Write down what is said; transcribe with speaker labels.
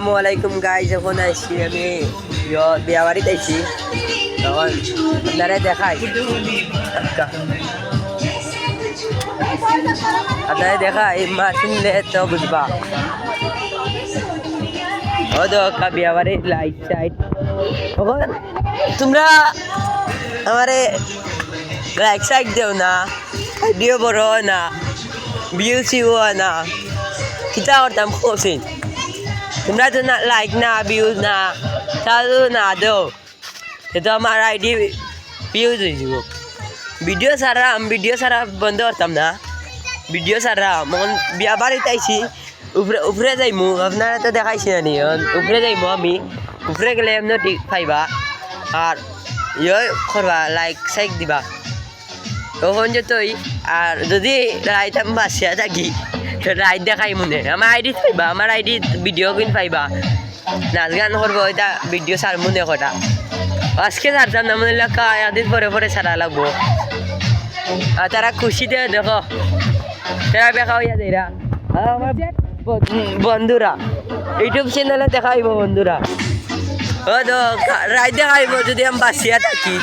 Speaker 1: আসসালামাইকুম গাইজ, এখন আসছি আমি বিয়া বাড়িতে আইছি। তখন আপনারা দেখাই আপনারা দেখাই মা শুনলে তো বুঝবা। ও তো বিয়া বাড়ির লাইট সাইট তখন তোমরা আমারে লাইক সাইড দেও না, ভিডিও বড় হয় না, ভিউ সিউ হয় না, কিতা করতাম কোচিন। তোমরা তো না লাইক না ভিউজ না তাহলে না দেও, সেটা আমার আইডি ভিউজ হয়ে যাব। ভিডিও ছাড়া বন্ধ করতাম না, ভিডিও ছাড়া মন বিয়া বাড়িতে আইছি। উপরে যাইমু, আপনারা তো দেখাইছি না নি, উপরে যাইমু আমি। উপরে গেলে এমনি ঠিক পাইবা আর করবা, লাইক সাইক দিবা তখন যতই। আর যদি রাইত আমি বাসিয়া থাকি রাইত দেখাই মনে আমার আইডি পাইবা, আমার আইডি ভিডিও কিন পাইবা। নাচ গান করবো এটা ভিডিও ছাড় মনে কটা আজকে ছাড়তাম না, মনে লাগা এদিন পরে ছাড়া লাগবো। আর তারা খুশিতে দেখো তারা দেখা হইয়া দেরা আমার বন্ধুরা ইউটিউব চ্যানেলে দেখাইব বন্ধুরা। ও তো রাইত দেখাইব যদি আমি বাসিয়া থাকি।